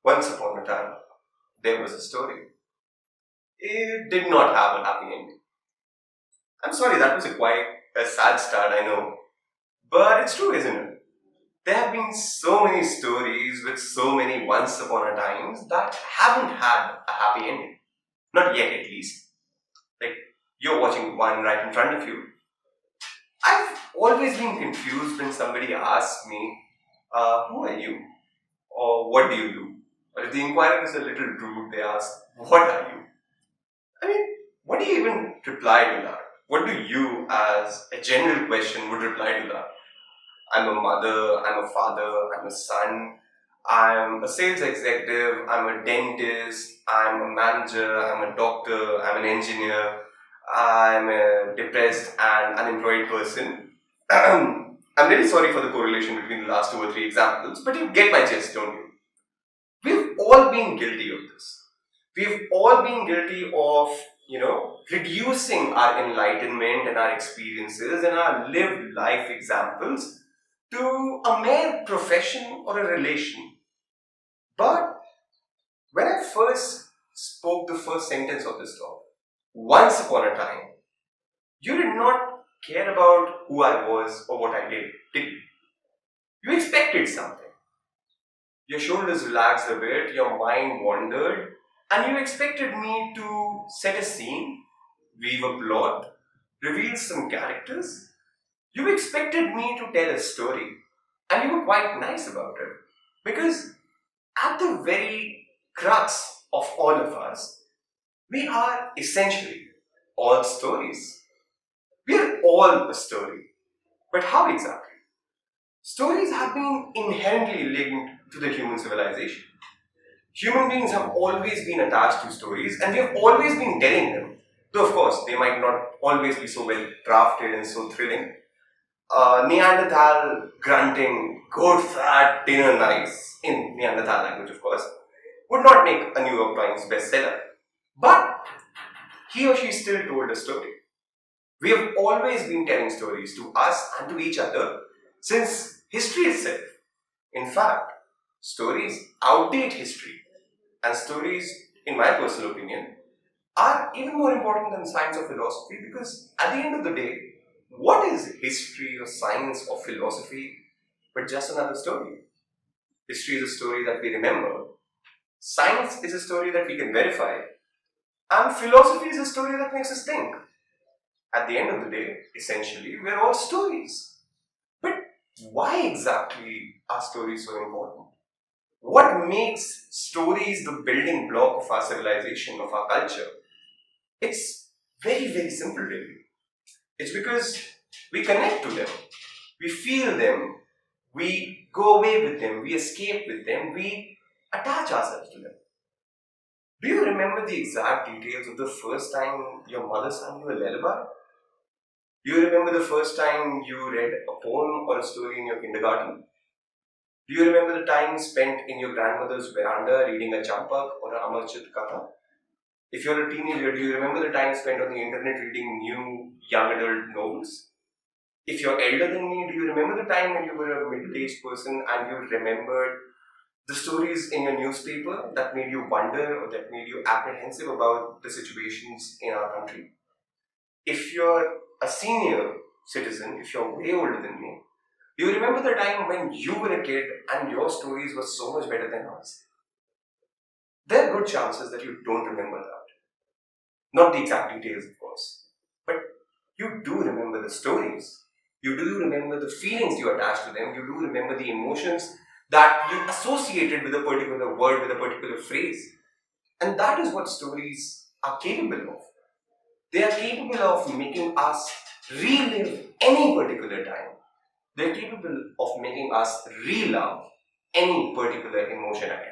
Once upon a time, there was a story. It did not have a happy ending. I'm sorry, that was quite a sad start, I know. But it's true, isn't it? There have been so many stories with so many once upon a times that haven't had a happy ending. Not yet, at least. Like, you're watching one right in front of you. I've always been confused when somebody asks me, who are you? Or what do you do? Or if the inquirer is a little rude, they ask, what are you? I mean, what do you even reply to that? What do you, as a general question, would reply to that? I'm a mother, I'm a father, I'm a son, I'm a sales executive, I'm a dentist, I'm a manager, I'm a doctor, I'm an engineer, I'm a depressed and unemployed person. I'm really sorry for the correlation between the last two or three examples, but you get my gist, don't you? We've all been guilty of this. We've all been guilty of, reducing our enlightenment and our experiences and our lived life examples to a mere profession or a relation. But when I first spoke the first sentence of this talk, once upon a time, you did not care about who I was or what I did you? You expected something. Your shoulders relaxed a bit, your mind wandered, and you expected me to set a scene, weave a plot, reveal some characters. You expected me to tell a story, and you were quite nice about it. Because at the very crux of all of us, we are essentially all stories. We are all a story. But how exactly? Stories have been inherently linked to the human civilization. Human beings have always been attached to stories and we have always been telling them. Though, of course, they might not always be so well crafted and so thrilling. Neanderthal grunting, good fat dinner nice, in Neanderthal language, of course, would not make a New York Times bestseller. But he or she still told a story. We have always been telling stories to us and to each other since history itself. In fact, stories outdate history, and stories, in my personal opinion, are even more important than science or philosophy because at the end of the day, what is history or science or philosophy but just another story? History is a story that we remember, science is a story that we can verify, and philosophy is a story that makes us think. At the end of the day, essentially, we're all stories. But why exactly are stories so important? What makes stories the building block of our civilization, of our culture? It's very, very simple, really. It's because we connect to them, we feel them, we go away with them, we escape with them, we attach ourselves to them. Do you remember the exact details of the first time your mother sang you a lullaby? Do you remember the first time you read a poem or a story in your kindergarten? Do you remember the time spent in your grandmother's veranda reading a Champak or a Amarchit Katha? If you're a teenager, do you remember the time spent on the internet reading new young adult novels? If you're elder than me, do you remember the time when you were a middle-aged person and you remembered the stories in your newspaper that made you wonder or that made you apprehensive about the situations in our country? If you're a senior citizen, if you're way older than me, do you remember the time when you were a kid and your stories were so much better than ours? There are good chances that you don't remember that. Not the exact details, of course, but you do remember the stories. You do remember the feelings you attach to them. You do remember the emotions that you associated with a particular word, with a particular phrase. And that is what stories are capable of. They are capable of making us relive any particular time. They are capable of making us relove any particular emotion again.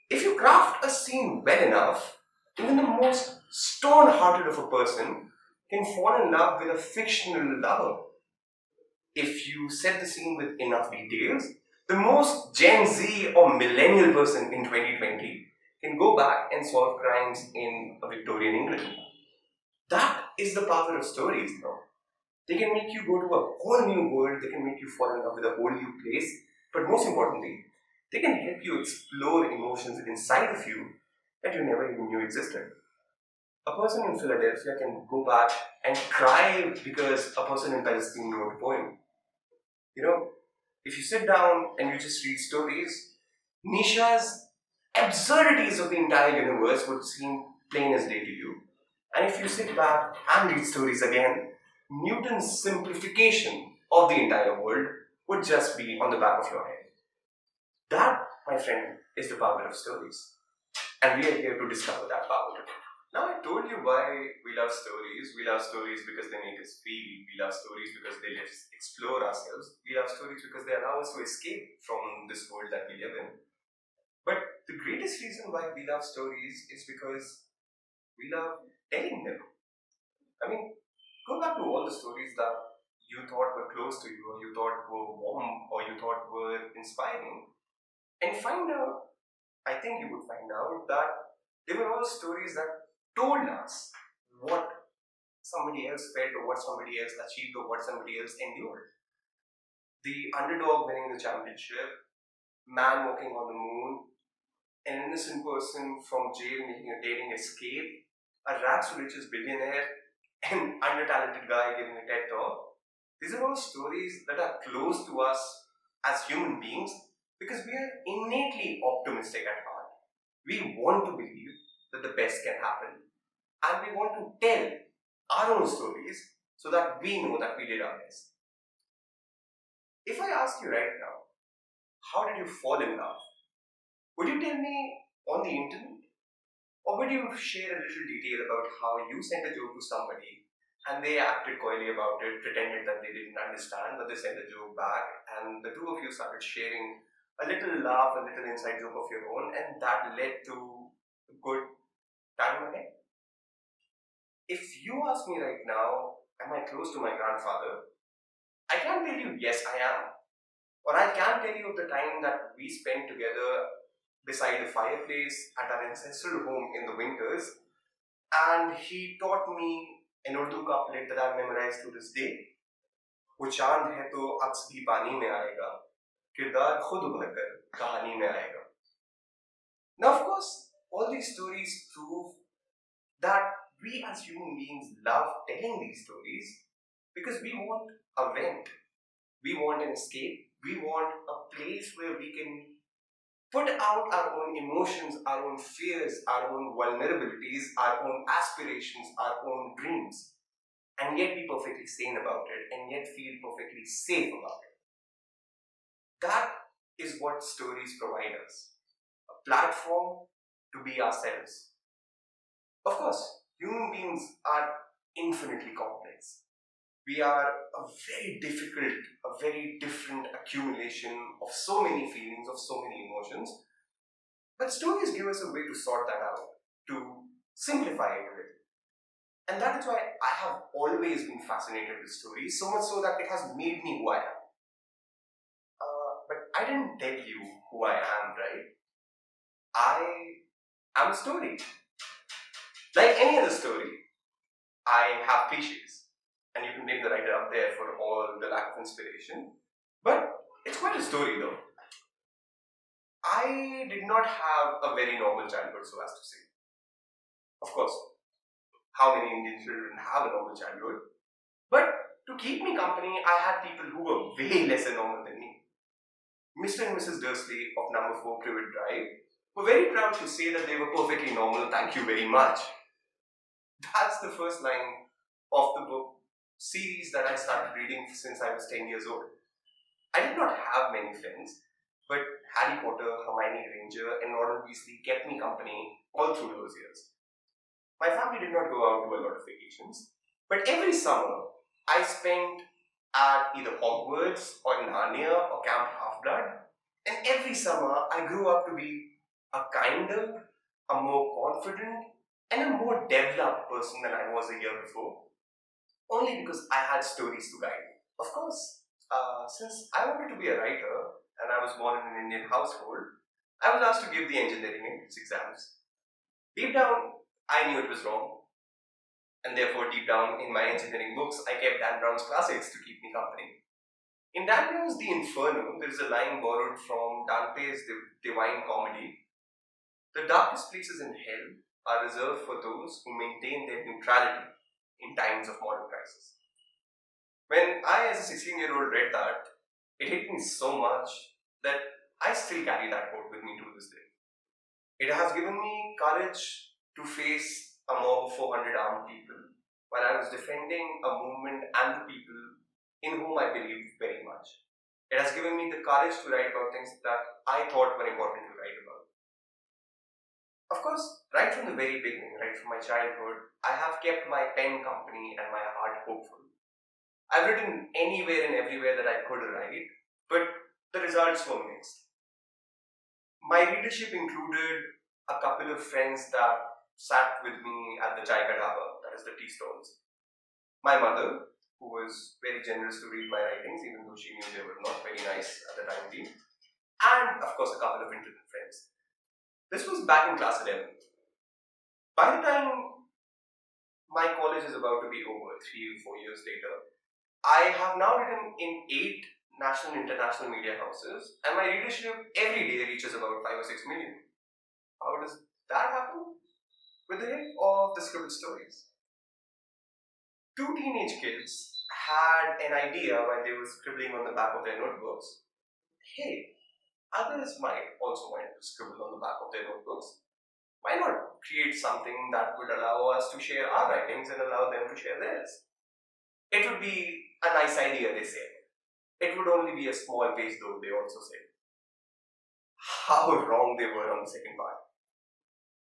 If you craft a scene well enough, even the most stone-hearted of a person can fall in love with a fictional lover. If you set the scene with enough details, the most Gen Z or millennial person in 2020 can go back and solve crimes in a Victorian England. That is the power of stories, though. They can make you go to a whole new world, they can make you fall in love with a whole new place, but most importantly, They can help you explore emotions inside of you that you never even knew existed. A person in Philadelphia can go back and cry because a person in Palestine wrote a poem. You know, if you sit down and you just read stories, Nisha's absurdities of the entire universe would seem plain as day to you. And if you sit back and read stories again, Newton's simplification of the entire world would just be on the back of your head. That, my friend, is the power of stories. And we are here to discover that power. Now, I told you why we love stories. We love stories because they make us feel. We love stories because they let us explore ourselves. We love stories because they allow us to escape from this world that we live in. But the greatest reason why we love stories is because we love telling them. I mean, go back to all the stories that you thought were close to you, or you thought were warm, or you thought were inspiring, and find out, I think you would find out that they were all stories that told us what somebody else felt, or what somebody else achieved, or what somebody else endured. The underdog winning the championship, man walking on the moon, an innocent person from jail making a daring escape, a rags to riches billionaire, an under-talented guy giving a TED talk. These are all stories that are close to us as human beings because we are innately optimistic at heart. We want to believe that the best can happen, and we want to tell our own stories so that we know that we did our best. If I ask you right now, how did you fall in love? Would you tell me on the internet? Or would you share a little detail about how you sent a joke to somebody and they acted coyly about it, pretended that they didn't understand, but they sent the joke back, and the two of you started sharing a little laugh, a little inside joke of your own, and that led to a good time ahead? If you ask me right now, am I close to my grandfather? I can't tell you yes, I am. Or I can tell you of the time that we spent together beside the fireplace at our ancestral home in the winters, and he taught me an Urdu couplet that I've memorized to this day. वो चांद है तो अक्स भी पानी में आएगा, किरदार खुद उभर कर कहानी में आएगा. Now, of course, all these stories prove that we as human beings love telling these stories because we want a vent, we want an escape, we want a place where we can put out our own emotions, our own fears, our own vulnerabilities, our own aspirations, our own dreams, and yet be perfectly sane about it, and yet feel perfectly safe about it. That is what stories provide us, a platform to be ourselves. Of course, human beings are infinitely complex. We are a very difficult, a very different accumulation of so many feelings, of so many emotions. But stories give us a way to sort that out, to simplify it a bit. And that is why I have always been fascinated with stories, so much so that it has made me who I am. But I didn't tell you who I am, right? I am a story. Like any other story, I have cliches. And you can blame the writer up there for all the lack of inspiration. But it's quite a story though. I did not have a very normal childhood, so as to say. Of course, how many Indian children have a normal childhood? But to keep me company, I had people who were way lesser normal than me. Mr. and Mrs. Dursley of number 4 Privet Drive were very proud to say that they were perfectly normal, thank you very much. That's the first line of the book series that I started reading since I was 10 years old. I did not have many friends, but Harry Potter, Hermione Granger, and Ron Weasley kept me company all through those years. My family did not go out to a lot of vacations, but every summer I spent at either Hogwarts or Narnia or Camp Half-Blood, and every summer I grew up to be a kinder, a more confident, and a more developed person than I was a year before, only because I had stories to guide me. Of course, since I wanted to be a writer and I was born in an Indian household, I was asked to give the engineering entrance exams. Deep down, I knew it was wrong, and therefore deep down in my engineering books, I kept Dan Brown's classics to keep me company. In Dante's The Inferno, there is a line borrowed from Dante's Divine Comedy. The darkest places in hell are reserved for those who maintain their neutrality in times of moral crisis. When I, as a 16-year-old, read that, it hit me so much that I still carry that quote with me to this day. It has given me courage to face a mob of 400 armed people while I was defending a movement and the people in whom I believed very much. It has given me the courage to write about things that I thought were important to write about. Of course, right from the very beginning, right from my childhood, I have kept my pen company and my heart hopeful. I've written anywhere and everywhere that I could write, but the results were mixed. My readership included a couple of friends that sat with me at the Chai Kadhaba, that is the tea stalls. My mother, who was very generous to read my writings, even though she knew they were not very nice at the time being, and of course a couple of internet friends. This was back in class 11. By the time my college is about to be over, 3 or 4 years later, I have now written in 8 national and international media houses, and my readership every day reaches about 5 or 6 million. How does that happen? With the help of the scribbled stories. 2 teenage kids had an idea while they were scribbling on the back of their notebooks. Hey, others might also want to scribble on the back of their notebooks. Why not create something that would allow us to share our writings and allow them to share theirs? It would be a nice idea, they said. It would only be a small page though, they also said. How wrong they were on the second part.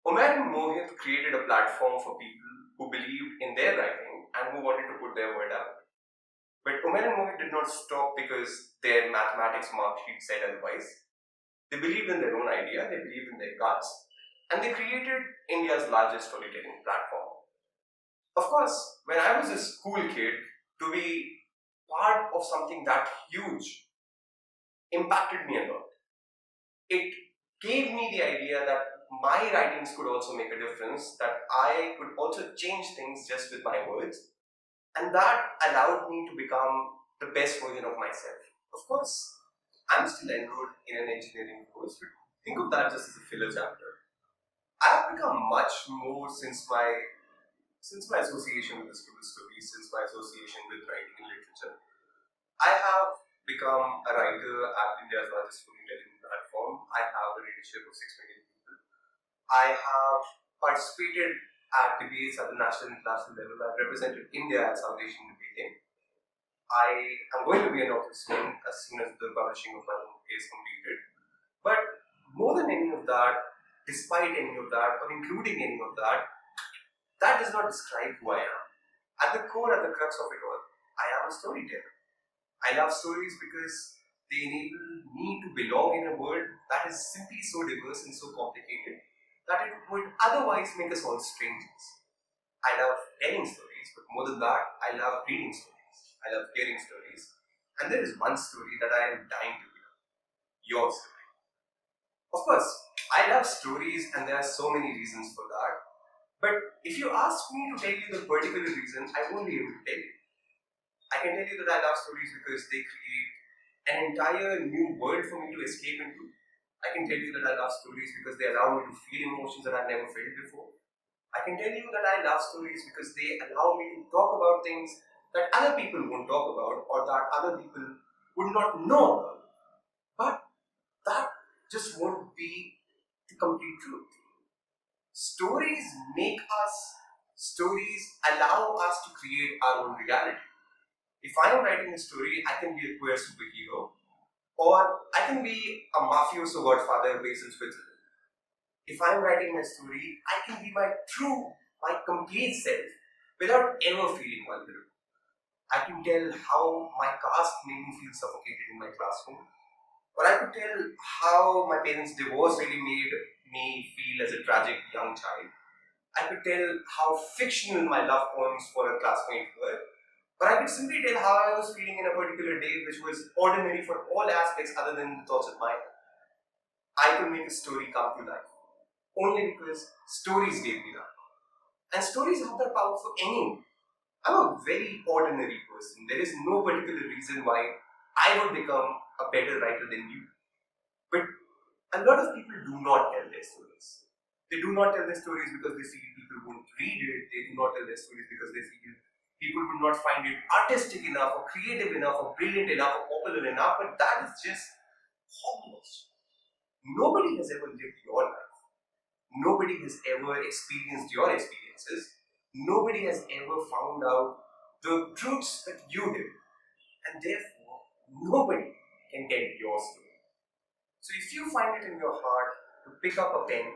Umair and Mohit created a platform for people who believed in their writing and who wanted to put their word out. But Umair and Mohit did not stop because their mathematics mark sheet said otherwise. They believed in their own idea, they believed in their guts, and they created India's largest storytelling platform. Of course, when I was a school kid, to be part of something that huge impacted me a lot. It gave me the idea that my writings could also make a difference, that I could also change things just with my words, and that allowed me to become the best version of myself. Of course, I'm still enrolled in an engineering course, but think of that just as a filler chapter. I have become much more since my association with the scribble stories, since my association with writing and literature. I have become a writer at India's largest storytelling platform. I have a readership of 6 million people. I have participated at debates at the national and international level. I've represented India at South Asian debating. I am going to be an author soon, as soon as the publishing of my book is completed. But more than any of that, despite any of that, or including any of that, that does not describe who I am. At the core, at the crux of it all, I am a storyteller. I love stories because they enable me to belong in a world that is simply so diverse and so complicated that it would otherwise make us all strangers. I love telling stories, but more than that, I love reading stories. I love hearing stories. And there is one story that I am dying to hear. Your story. Of course, I love stories and there are so many reasons for that. But if you ask me to tell you the particular reason, I won't be able to tell you. I can tell you that I love stories because they create an entire new world for me to escape into. I can tell you that I love stories because they allow me to feel emotions that I've never felt before. I can tell you that I love stories because they allow me to talk about things that other people won't talk about or that other people would not know about. But that just won't be the complete truth. Stories make us, stories allow us to create our own reality. If I am writing a story, I can be a queer superhero, or I can be a mafioso godfather based in Switzerland. If I am writing my story, I can be my complete self, without ever feeling vulnerable. I can tell how my caste made me feel suffocated in my classroom, or I could tell how my parents' divorce really made me feel as a tragic young child. I could tell how fictional my love poems for a classmate were. But I could simply tell how I was feeling in a particular day, which was ordinary for all aspects other than the thoughts of mine. I could make a story come to life only because stories gave me that. And stories have that power for anyone. I'm a very ordinary person. There is no particular reason why I would become a better writer than you. But a lot of people do not tell their stories. They do not tell their stories because they feel people won't read it. They do not tell their stories because they feel people would not find it artistic enough or creative enough or brilliant enough or popular enough. But that is just hogwash. Nobody has ever lived your life. Nobody has ever experienced your experiences. Nobody has ever found out the truths that you did. And therefore, nobody can tell your story. So if you find it in your heart to pick up a pen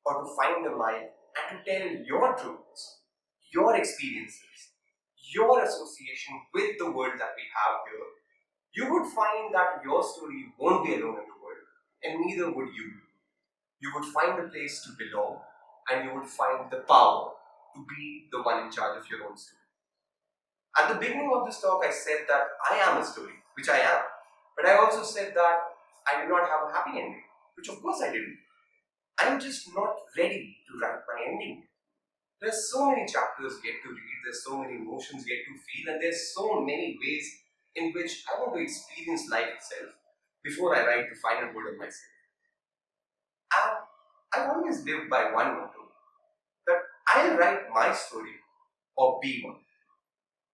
or to find a mic and to tell your truths, your experiences, your association with the world that we have here, you would find that your story won't be alone in the world, and neither would you. You would find a place to belong, and you would find the power to be the one in charge of your own story. At the beginning of this talk, I said that I am a story, which I am. But I also said that I did not have a happy ending, which of course I didn't. I'm just not ready to write my ending. There's so many chapters yet to read, there's so many emotions yet to feel, and there's so many ways in which I want to experience life itself before I write the final word of myself. And I've always lived by one motto, that I'll write my story or be one.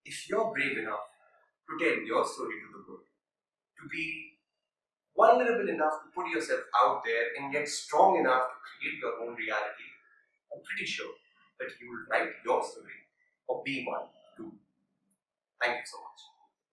If you're brave enough to tell your story to the world, to be vulnerable enough to put yourself out there and yet strong enough to create your own reality, I'm pretty sure that you will write your story or be one too. Thank you so much.